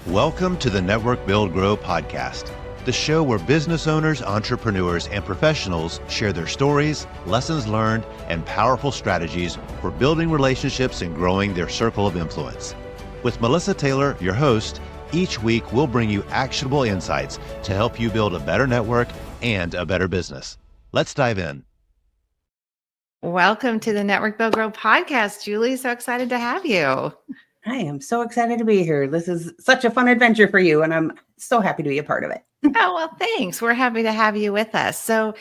Welcome to the Network Build Grow podcast, the show where business owners, entrepreneurs, and professionals share their stories, lessons learned, and powerful strategies for building relationships and growing their circle of influence. With Melissa Taylor, your host, each week we'll bring you actionable insights to help you build a better network and a better business. Let's dive in. Welcome to the Network Build Grow podcast, Julie. So excited to have you. I am so excited to be here. This is such a fun adventure for you, and I'm so happy to be a part of it. Oh, well, thanks. We're happy to have you with us. So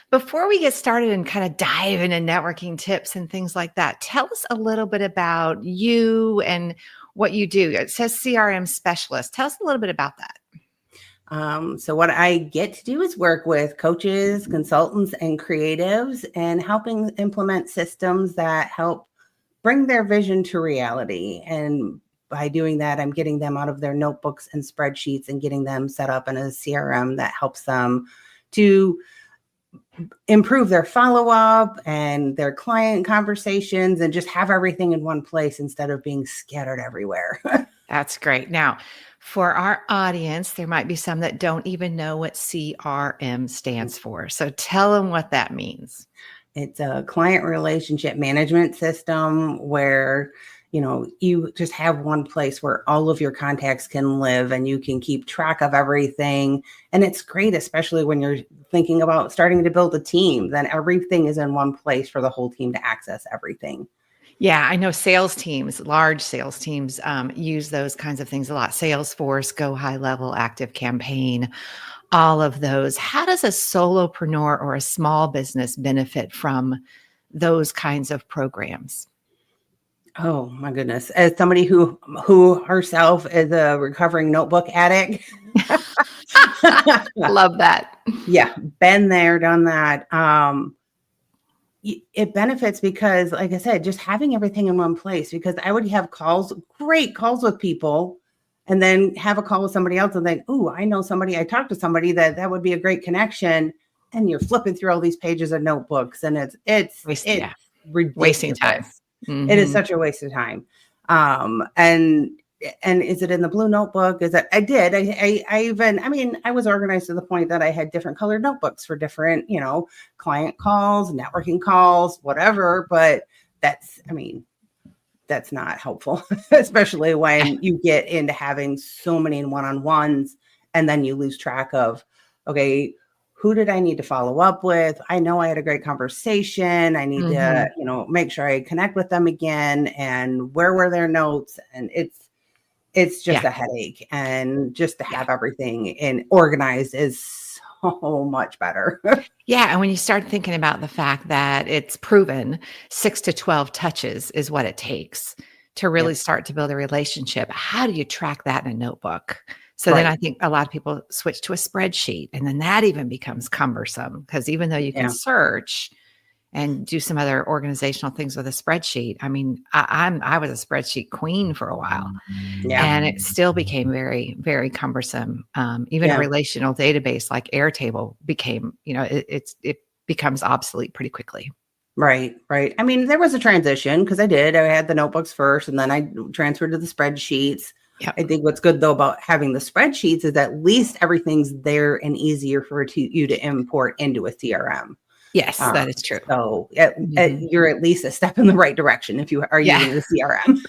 before we get started and kind of dive into networking tips and things like that, tell us a little bit about you and what you do. It says CRM specialist. Tell us a little bit about that. So what I get to do is work with coaches, consultants, and creatives and helping implement systems that help bring their vision to reality. And by doing that, I'm getting them out of their notebooks and spreadsheets and getting them set up in a CRM that helps them to improve their follow-up and their client conversations and just have everything in one place instead of being scattered everywhere. That's great. Now, for our audience, there might be some that don't even know what CRM stands for. So tell them what that means. It's a client relationship management system where, you just have one place where all of your contacts can live and you can keep track of everything. And it's great, especially when you're thinking about starting to build a team, then everything is in one place for the whole team to access everything. Yeah, I know sales teams, large sales teams use those kinds of things a lot. Salesforce, Go High Level, Active Campaign, all of those. How does a solopreneur or a small business benefit from those kinds of programs? Oh my goodness. As somebody who herself is a recovering notebook addict. Love that. Yeah, been there, done that. It benefits because, like I said, just having everything in one place, because I would have great calls with people, and then have a call with somebody else and think, oh, I know somebody, I talked to somebody that would be a great connection. And you're flipping through all these pages of notebooks, and it's wasting time. Mm-hmm. It is such a waste of time. And is it in the blue notebook? Is it? I was organized to the point that I had different colored notebooks for different, client calls, networking calls, whatever. But that's not helpful, especially when you get into having so many one-on-ones and then you lose track of, okay, who did I need to follow up with? I know I had a great conversation. I need to, make sure I connect with them again. And where were their notes? And it's just a headache. And just to have everything organized is so much better. Yeah. And when you start thinking about the fact that it's proven 6 to 12 touches is what it takes to really start to build a relationship, how do you track that in a notebook? So then I think a lot of people switch to a spreadsheet, and then that even becomes cumbersome, because even though you can search and do some other organizational things with a spreadsheet, I mean, I was a spreadsheet queen for a while, and it still became very, very cumbersome. Even a relational database like Airtable became, it becomes obsolete pretty quickly. Right. I mean, there was a transition because I had the notebooks first, and then I transferred to the spreadsheets. Yep. I think what's good though about having the spreadsheets is at least everything's there and easier for you to import into a CRM. Yes, that is true. So you're at least a step in the right direction if you are using the CRM.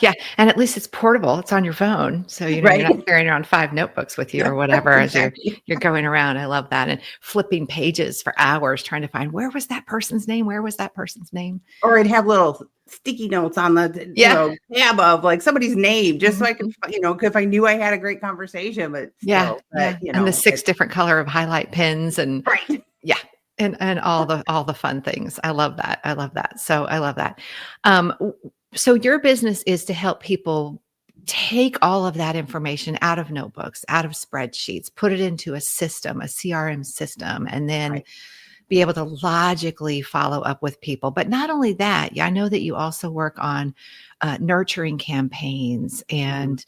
Yeah. And at least it's portable. It's on your phone. So you're not carrying around 5 notebooks with you or whatever as you're going around. I love that. And flipping pages for hours trying to find, where was that person's name? Where was that person's name? Or I'd have little sticky notes on the tab of like somebody's name, just so I could, if I knew I had a great conversation, but and the 6 different color of highlight pens and and all the fun things. I love that. So I love that. So your business is to help people take all of that information out of notebooks, out of spreadsheets, put it into a system, a CRM system, and then be able to logically follow up with people. But not only that, I know that you also work on nurturing campaigns and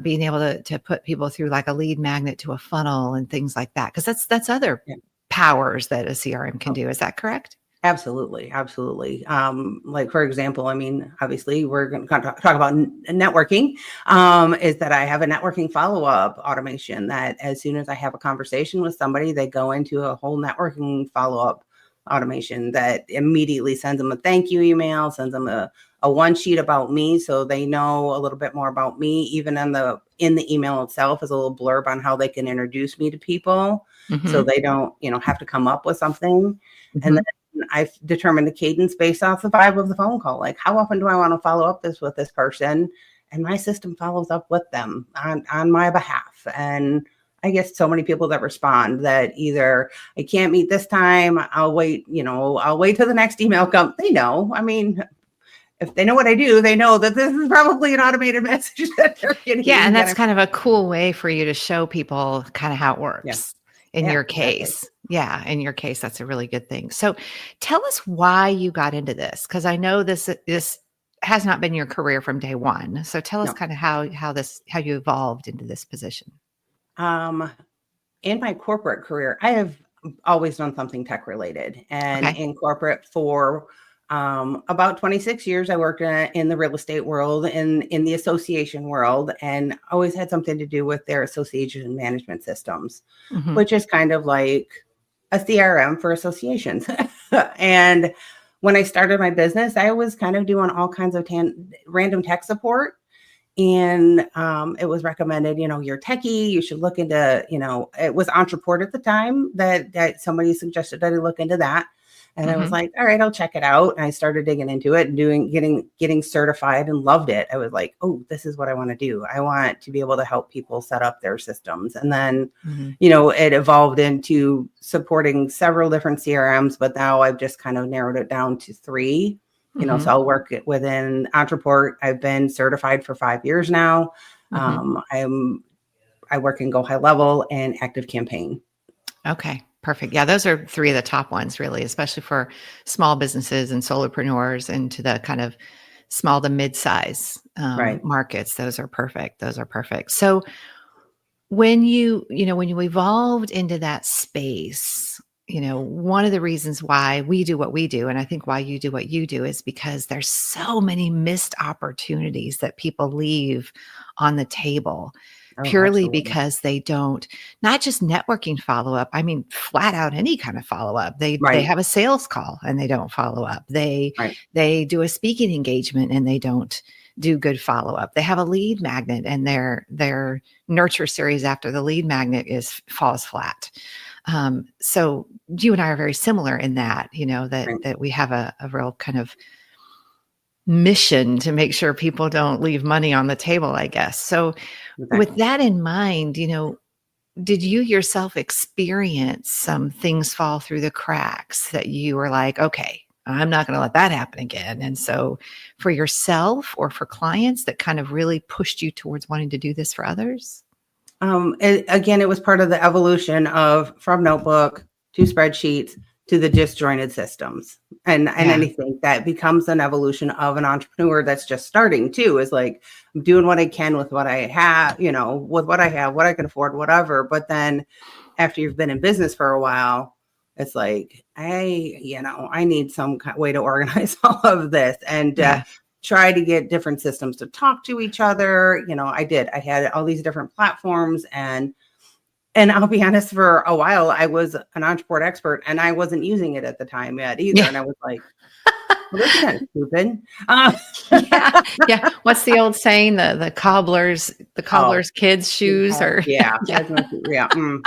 being able to put people through like a lead magnet to a funnel and things like that. Because that's other powers that a CRM can do. Is that correct? Absolutely. Absolutely. Like for example, I mean, obviously we're going to talk about networking, is that I have a networking follow-up automation that as soon as I have a conversation with somebody, they go into a whole networking follow-up automation that immediately sends them a thank you email, sends them a one sheet about me. So they know a little bit more about me, even in the email itself is a little blurb on how they can introduce me to people. So Mm-hmm. they don't, have to come up with something. And Mm-hmm. then I've determined the cadence based off the vibe of the phone call. Like, how often do I want to follow up with this person? And my system follows up with them on my behalf. And I get so many people that respond that either I can't meet this time, I'll wait, I'll wait till the next email comes. They know. I mean, if they know what I do, they know that this is probably an automated message that they're Yeah, getting. and that's kind of a cool way for you to show people kind of how it Yeah. works in Yeah, your exactly. case. Yeah, in your case, that's a really good thing. So tell us why you got into this, because I know this has not been your career from day one. So tell us No. kind of how you evolved into this position. Um, in my corporate career, I have always done something tech related. And Okay. in corporate for about 26 years, I worked in the real estate world, in the association world, and always had something to do with their association management systems, Hmm. which is kind of like a CRM for associations. And when I started my business, I was kind of doing all kinds of random tech support. And it was recommended, you're techie, you should look into, it was Entreport at the time that somebody suggested that I look into that. And I was Hmm. like, all right, I'll check it out. And I started digging into it and getting certified and loved it. I was like, oh, this is what I want to do. I want to be able to help people set up their systems. And then, Hmm. it evolved into supporting several different CRMs, but now I've just kind of narrowed it down to three. Hmm. So I'll work within Entreport. I've been certified for 5 years now. Hmm. I work in Go High Level and Active Campaign. Okay, perfect. Yeah, those are three of the top ones, really, especially for small businesses and solopreneurs into the kind of small to mid-size Right. markets. Those are perfect. Those are perfect. So when you evolved into that space, one of the reasons why we do what we do, and I think why you do what you do, is because there's so many missed opportunities that people leave on the table Oh, purely absolutely. because they don't, not just networking follow up. I mean, flat out any kind of follow up. They Right. have a sales call and they don't follow up. Right. They do a speaking engagement and they don't do good follow up. They have a lead magnet and their nurture series after the lead magnet falls flat. So you and I are very similar in that, Right. that we have a real kind of mission to make sure people don't leave money on the table, I guess. So with Exactly. that in mind, did you yourself experience some things fall through the cracks that you were like, okay, I'm not going to let that happen again? And so for yourself or for clients that kind of really pushed you towards wanting to do this for others? Again, it was part of the evolution from notebook to spreadsheets to the disjointed systems. And Yeah. anything that becomes an evolution of an entrepreneur that's just starting too is like, I'm doing what I can with what I have, with what I have, what I can afford, whatever. But then after you've been in business for a while, it's like, I need some way to organize all of this and Yeah. try to get different systems to talk to each other. I had all these different platforms, and I'll be honest, for a while, I was an Entreport expert and I wasn't using it at the time yet either. Yeah. And I was like, well, this is kind of stupid. Yeah. Yeah. What's the old saying? The Oh, cobbler's kids' shoes or yeah, yeah. yeah. Yeah.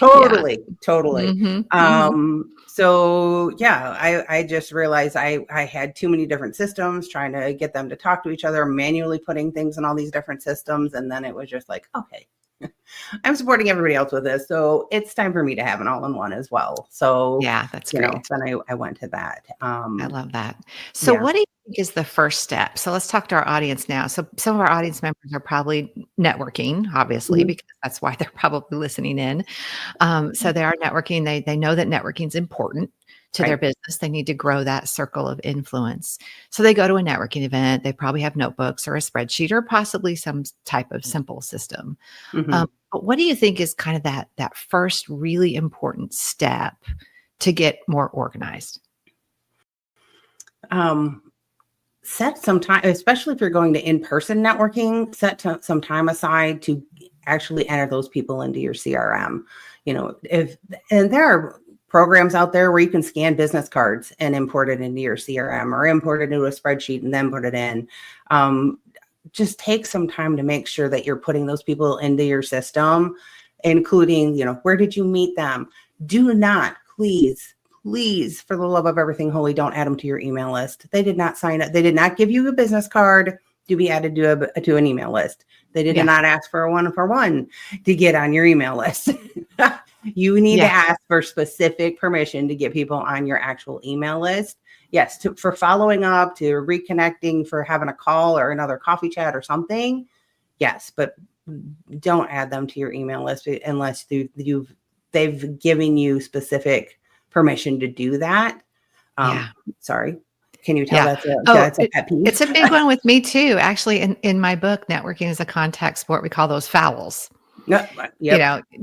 Totally. Hmm. Hmm. So yeah, I just realized I had too many different systems, trying to get them to talk to each other, manually putting things in all these different systems. And then it was just like, okay, I'm supporting everybody else with this. So it's time for me to have an all-in-one as well. So, Yeah, that's great. then I went to that. I love that. So Yeah. what do you think is the first step? So let's talk to our audience now. So some of our audience members are probably networking, obviously, Mhm. because that's why they're probably listening in. So they are networking. They know that networking is important to their Right. business. They need to grow that circle of influence. So they go to a networking event. They probably have notebooks or a spreadsheet or possibly some type of simple system. Mhm. But what do you think is kind of that first really important step to get more organized? Set some time, especially if you're going to in-person networking, some time aside to actually enter those people into your CRM. And there are programs out there where you can scan business cards and import it into your CRM or import it into a spreadsheet and then put it in. Just take some time to make sure that you're putting those people into your system, including, where did you meet them? Do not, please, for the love of everything holy, don't add them to your email list. They did not sign up. They did not give you a business card to be added to an email list. They did not ask for a 1-for-1 to get on your email list. You need to ask for specific permission to get people on your actual email list. Yes, for following up, to reconnecting, for having a call or another coffee chat or something. Yes, but don't add them to your email list unless they've given you specific permission to do that. Sorry. Can you tell that's a pet peeve? It's a big one with me too. Actually, in my book, Networking is a Contact Sport, we call those fouls. Yep.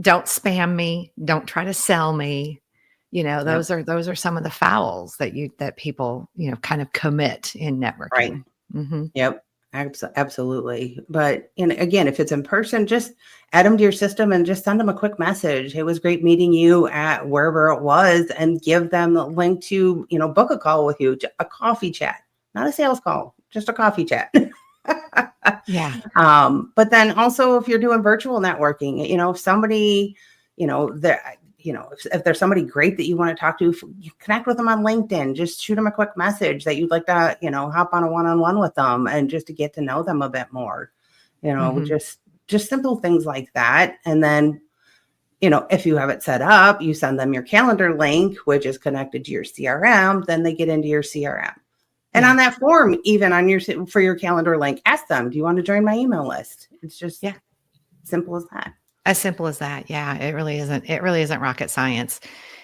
Don't spam me. Don't try to sell me. Those are some of the fouls that people, kind of commit in networking. Right. Mm-hmm. Yep. Absolutely. But again, if it's in person, just add them to your system and just send them a quick message. It was great meeting you at wherever it was, and give them the link to, book a call with you, a coffee chat, not a sales call, just a coffee chat. Yeah. But then also if you're doing virtual networking, if somebody, if there's somebody great that you want to talk to, you connect with them on LinkedIn. Just shoot them a quick message that you'd like to, hop on a one-on-one with them and just to get to know them a bit more. Just simple things like that. And then, if you have it set up, you send them your calendar link, which is connected to your CRM. Then they get into your CRM. And on that form, even for your calendar link, ask them, do you want to join my email list? It's just simple as that. As simple as that. Yeah, it really isn't. It really isn't rocket science.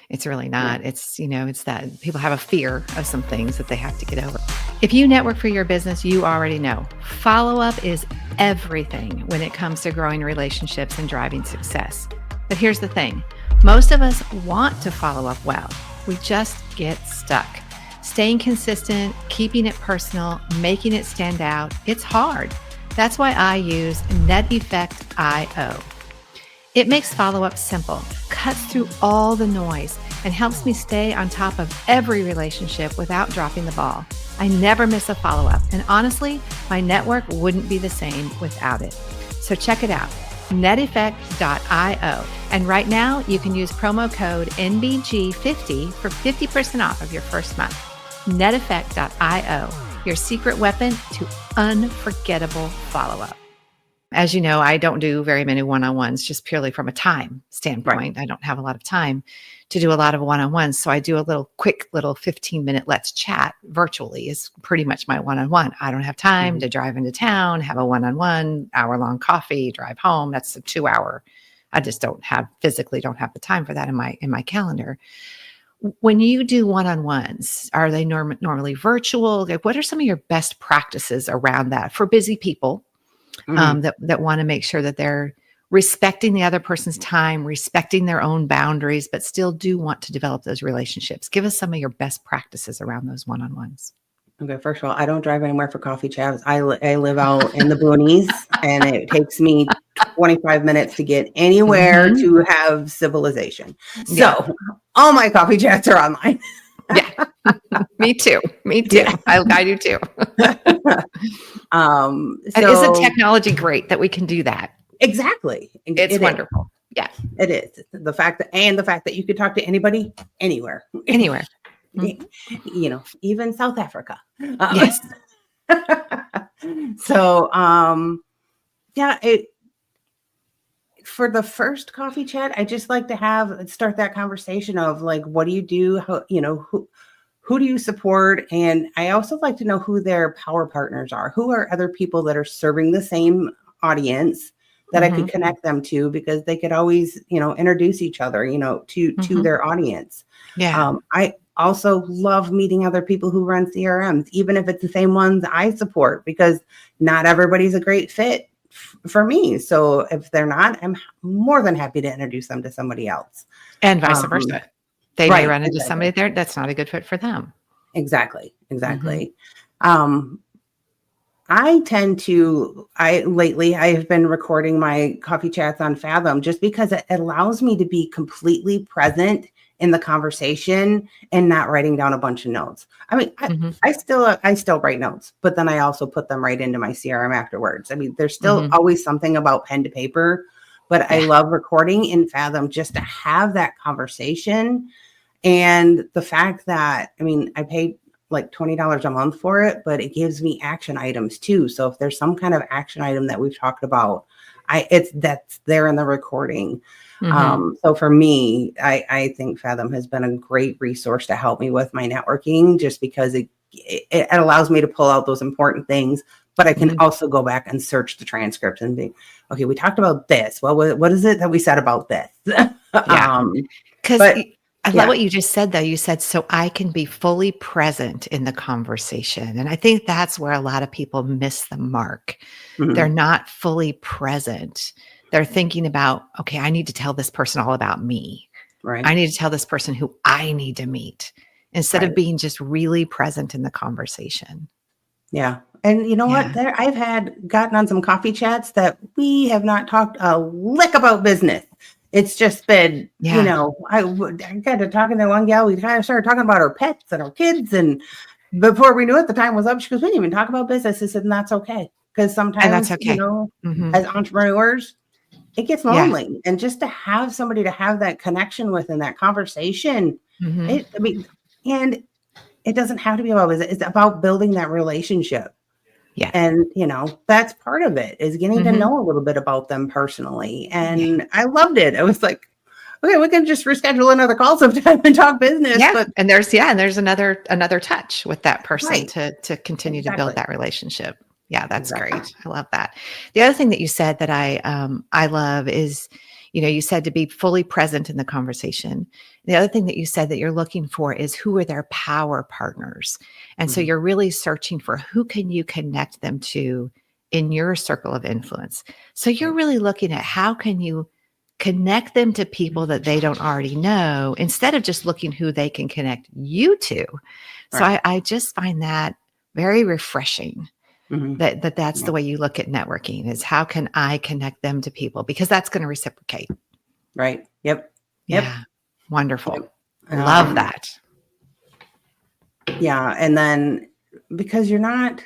It's really not. Yeah. It's that people have a fear of some things that they have to get over. If you network for your business, you already know follow-up is everything when it comes to growing relationships and driving success. But here's the thing. Most of us want to follow up well. We just get stuck. Staying consistent, keeping it personal, making it stand out, it's hard. That's why I use NetEffect.io. It makes follow-up simple, cuts through all the noise, and helps me stay on top of every relationship without dropping the ball. I never miss a follow-up, and honestly, my network wouldn't be the same without it. So check it out, NetEffect.io. And right now, you can use promo code NBG50 for 50% off of your first month. NetEffect.io, your secret weapon to unforgettable follow-up. As you know, I don't do very many one-on-ones just purely from a time standpoint. Right. I don't have a lot of time to do a lot of one-on-ones. So I do a quick 15-minute let's chat virtually is pretty much my one-on-one. I don't have time to drive into town, have a one-on-one, hour-long coffee, drive home. That's a 2-hour. I just physically don't have the time for that in my calendar. When you do one-on-ones, are they normally virtual? What are some of your best practices around that for busy people? That want to make sure that they're respecting the other person's time, respecting their own boundaries, but still do want to develop those relationships. Give us some of your best practices around those one-on-ones. Okay, first of all, I don't drive anywhere for coffee chats. I live out in the boonies, and it takes me 25 minutes to get anywhere to have civilization. So all my coffee chats are online. Yeah, me too. Yeah. I do too. And isn't technology great that we can do that? Exactly. It's wonderful. Yeah, it is. The fact that you could talk to anybody, anywhere. Even South Africa. Yes. So, for the first coffee chat, I just like to start that conversation of like, what do you do? How, who do you support? And I also like to know who their power partners are. Who are other people that are serving the same audience that I could connect them to, because they could always, introduce each other, to their audience. Yeah. I also love meeting other people who run CRMs, even if it's the same ones I support, because not everybody's a great fit for me. So if they're not, I'm more than happy to introduce them to somebody else. And vice versa. They may run into somebody there that's not a good fit for them. Exactly. Mhm. Exactly. Lately I have been recording my coffee chats on Fathom just because it allows me to be completely present in the conversation and not writing down a bunch of notes. I mean, Mhm. I still write notes, but then I also put them right into my CRM afterwards. I mean, there's still Mhm. always something about pen to paper, but I Yeah. love recording in Fathom just to have that conversation. And the fact that, I mean, I paid like $20 a month for it, but it gives me action items too. So if there's some kind of action item that we've talked about, that's there in the recording. Mhm. So for me, I think Fathom has been a great resource to help me with my networking, just because it allows me to pull out those important things, but I can Mhm. also go back and search the transcripts and be, okay, we talked about this. Well, what is it that we said about this? Yeah. um, 'Cause but I love yeah. what you just said, though. You said, "So I can be fully present in the conversation." And I think that's where a lot of people miss the mark. They're Mhm. not fully present. They're thinking about, "Okay, I need to tell this person all about me. Right. I need to tell this person who I need to meet," instead of Right. being just really present in the conversation. Yeah. And you know what? Yeah. I've gotten on some coffee chats that we have not talked a lick about business. It's just been, Yeah. I got to talking to one gal. We kind of started talking about our pets and our kids. And before we knew it, the time was up. She goes, we didn't even talk about business. I said, and that's okay. Because And that's sometimes, okay. Mhm. as entrepreneurs, it gets Yeah. lonely. And just to have somebody to have that connection with in that conversation, Mhm. I mean, and it doesn't have to be about business. It's about building that relationship. Yeah. And, that's part of it, is getting to Mhm. know a little bit about them personally. Yeah. And I loved it. I was like, okay, we can just reschedule another call sometime and talk business. Yeah, But and there's another touch with that person right, to continue to build exactly. that relationship. Yeah, that's Exactly. great. I love that. The other thing that you said that I love is, you said to be fully present in the conversation. The other thing that you said that you're looking for is who are their power partners. And so Mhm. you're really searching for who can you connect them to in your circle of influence. So you're Right. really looking at how can you connect them to people that they don't already know instead of just looking who they can connect you to. So Right. I just find that very refreshing Mhm. that's Yeah. the way you look at networking is how can I connect them to people because that's going to reciprocate. Right. Yep. Yep. Yeah. Wonderful. Yep. Love that. Yeah. And then, because you're not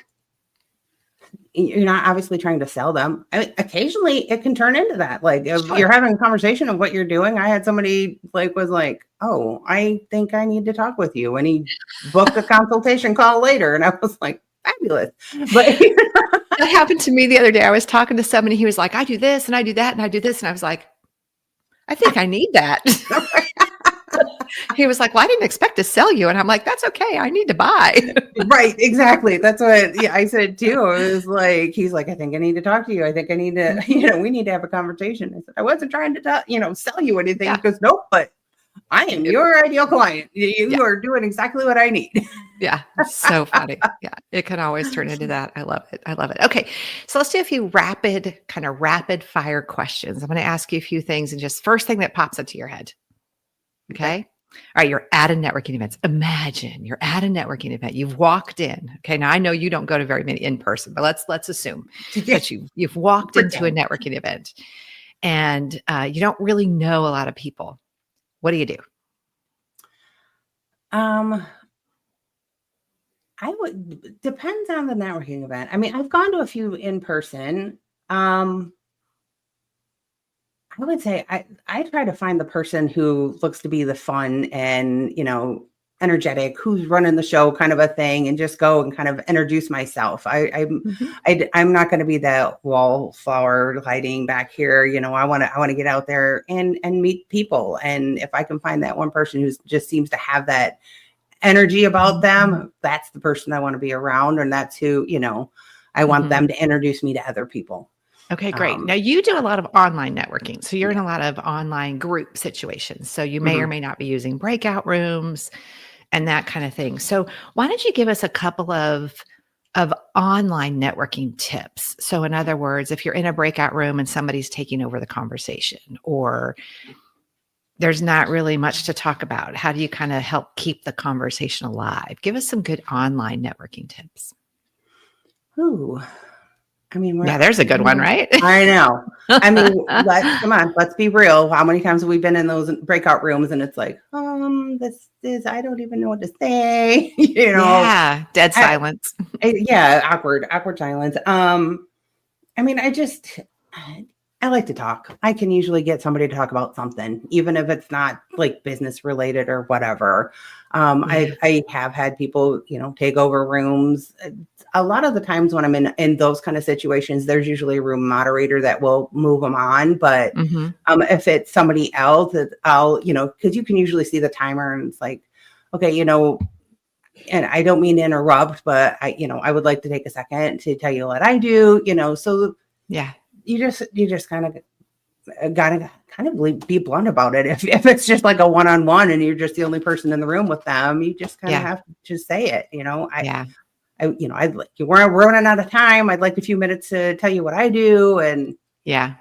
obviously trying to sell them. I mean, occasionally it can turn into that. Like, if Sure. you're having a conversation of what you're doing, I had somebody was like, "Oh, I think I need to talk with you," and he booked a consultation call later, and I was like, "Fabulous!" But That happened to me the other day. I was talking to somebody, he was like, I do this and I do that and I do this. And I was like, I think I need that. He was like, well, I didn't expect to sell you. And I'm like, that's okay. I need to buy. right, exactly. That's what, yeah, I said too. It was like, he's like, "I think I need to talk to you. I think I need to, Mhm. we need to have a conversation." I said, "I wasn't trying to, sell you anything." He Yeah. goes, "Nope, but I am your ideal client. Yeah. You are doing exactly what I need." Yeah. It's so funny. Yeah. It can always turn into that. I love it. I love it. Okay. So let's do a few rapid fire questions. I'm going to ask you a few things and just first thing that pops into your head. Okay. Okay. All right. You're at a networking event. Imagine you're at a networking event. You've walked in. Okay. Now I know you don't go to very many in person, but let's assume that you've walked into a Pretend. networking event and you don't really know a lot of people. What do you do? Um, I would depends on the networking event. I mean, I've gone to a few in person. Um, I would say I try to find the person who looks to be the fun and, energetic, who's running the show, kind of a thing, and just go and kind of introduce myself. Mhm. I'm not going to be that wallflower hiding back here. I want to get out there and meet people. And if I can find that one person who just seems to have that energy about them, that's the person I want to be around, and that's who, I want Mhm. them to introduce me to other people. Okay, great. Um, Now you do a lot of online networking. So you're in yeah. a lot of online group situations. So you may or Mhm. may not be using breakout rooms and that kind of thing. So why don't you give us a couple of online networking tips? So in other words, if you're in a breakout room and somebody's taking over the conversation or there's not really much to talk about. How do you kind of help keep the conversation alive? Give us some good online networking tips. Ooh, I mean, Yeah, there's a good one, right? I know. I mean, let's be real. How many times have we been in those breakout rooms and it's like, this is, I don't even know what to say, Yeah, dead silence. Yeah, awkward silence. I mean, I like to talk. I can usually get somebody to talk about something, even if it's not like business related or whatever. I have had people, take over rooms. A lot of the times when I'm in those kind of situations, there's usually a room moderator that will move them on. But if it's somebody else, I'll, because you can usually see the timer and it's like, okay, and I don't mean to interrupt, but I would like to take a second to tell you what I do, so yeah, you just kind of gotta kind of be blunt about it. If it's just like a one-on-one and you're just the only person in the room with them, you just kind of have to just say it. I'd like, we're running out of time. I'd like a few minutes to tell you what I do. And yeah,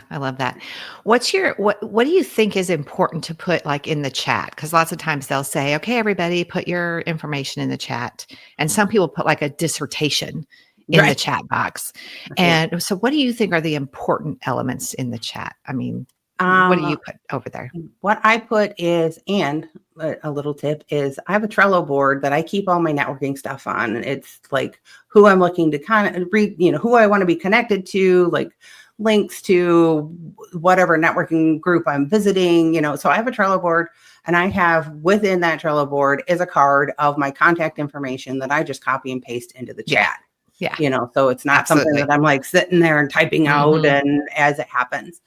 I love that. What do you think is important to put like in the chat? Because lots of times they'll say, okay, everybody put your information in the chat. And some people put like a dissertation in the chat box. And so what do you think are the important elements in the chat? I mean, what do you put over there? What I put is, and a little tip is, I have a Trello board that I keep all my networking stuff on. It's like who I'm looking to kind of read, who I want to be connected to, like links to whatever networking group I'm visiting, so I have a Trello board, and I have within that Trello board is a card of my contact information that I just copy and paste into the chat. Yeah. So it's not something that I'm like sitting there and typing out and as it happens.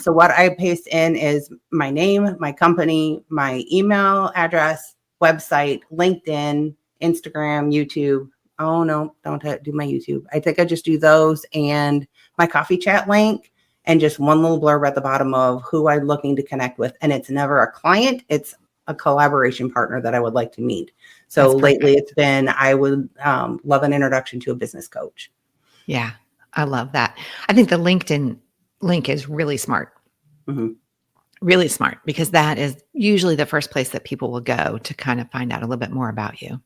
So what I paste in is my name, my company, my email address, website, LinkedIn, Instagram, YouTube. Oh no, don't do my YouTube. I think I just do those and my coffee chat link and just one little blurb at the bottom of who I'm looking to connect with. And it's never a client. It's a collaboration partner that I would like to meet. So lately it's been, I would love an introduction to a business coach. Yeah, I love that. I think the LinkedIn link is really smart. Really smart, because that is usually the first place that people will go to kind of find out a little bit more about you.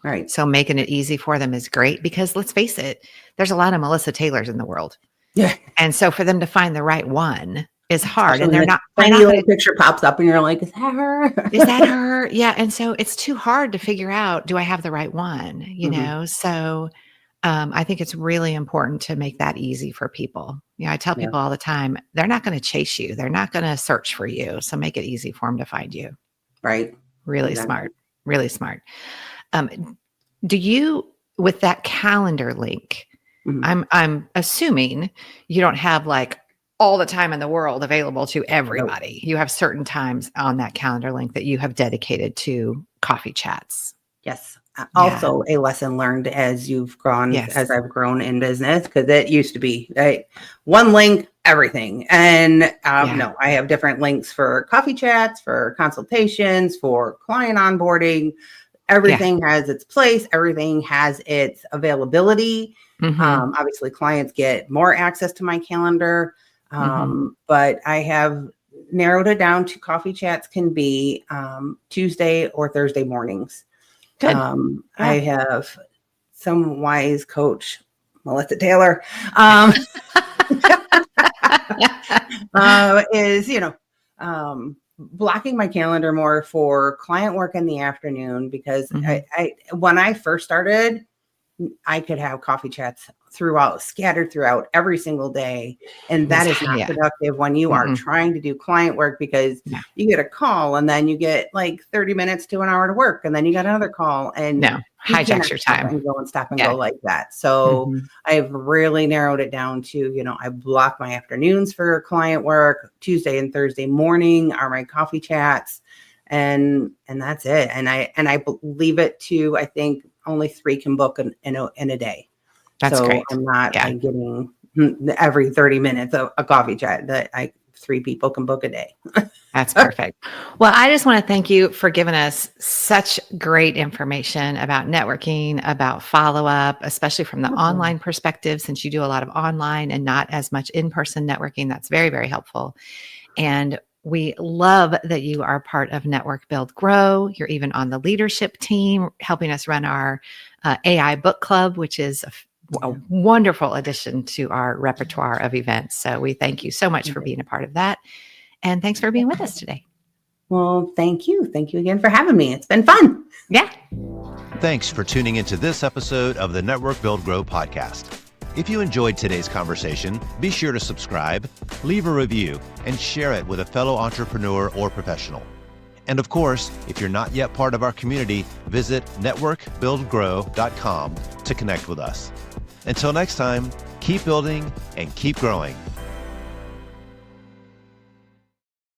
Right. So making it easy for them is great, because let's face it, there's a lot of Melissa Taylors in the world. Yeah. And so for them to find the right one is hard. And they're not, tiny little picture pops up and you're like, is that her? Is that her? Yeah. And so it's too hard to figure out, do I have the right one? So I think it's really important to make that easy for people. I tell people all the time, they're not going to chase you. They're not going to search for you. So make it easy for them to find you. Right. Really smart. Really smart. Do you, with that calendar link, I'm assuming you don't have like all the time in the world available to everybody. You have certain times on that calendar link that you have dedicated to coffee chats. Yes. Also a lesson learned as you've grown, as I've grown in business, because it used to be one link, everything. And no, I have different links for coffee chats, for consultations, for client onboarding. Everything has its place. Everything has its availability. Obviously, clients get more access to my calendar. But I have narrowed it down to coffee chats can be Tuesday or Thursday mornings. Good. I have some wise coach, Melissa Taylor, is, blocking my calendar more for client work in the afternoon, because I when I first started, I could have coffee chats scattered throughout every single day. And that is not productive when you are trying to do client work, because you get a call and then you get like 30 minutes to an hour to work. And then you got another call and hijacks your time and stop and go like that. So I've really narrowed it down to, I block my afternoons for client work. Tuesday and Thursday morning are my coffee chats. And that's it. And I leave it to, I think only 3 can book in a day. That's great. I'm not like getting every 30 minutes a coffee chat that 3 people can book a day. That's perfect. Well, I just want to thank you for giving us such great information about networking, about follow-up, especially from the online perspective, since you do a lot of online and not as much in-person networking. That's very, very helpful. And We love that you are part of Network Build Grow. You're even on the leadership team, helping us run our AI book club, which is a wonderful addition to our repertoire of events. So we thank you so much for being a part of that. And thanks for being with us today. Well, thank you. Thank you again for having me. It's been fun. Yeah. Thanks for tuning into this episode of the Network Build Grow podcast. If you enjoyed today's conversation, be sure to subscribe, leave a review, and share it with a fellow entrepreneur or professional. And of course, if you're not yet part of our community, visit networkbuildgrow.com to connect with us. Until next time, keep building and keep growing.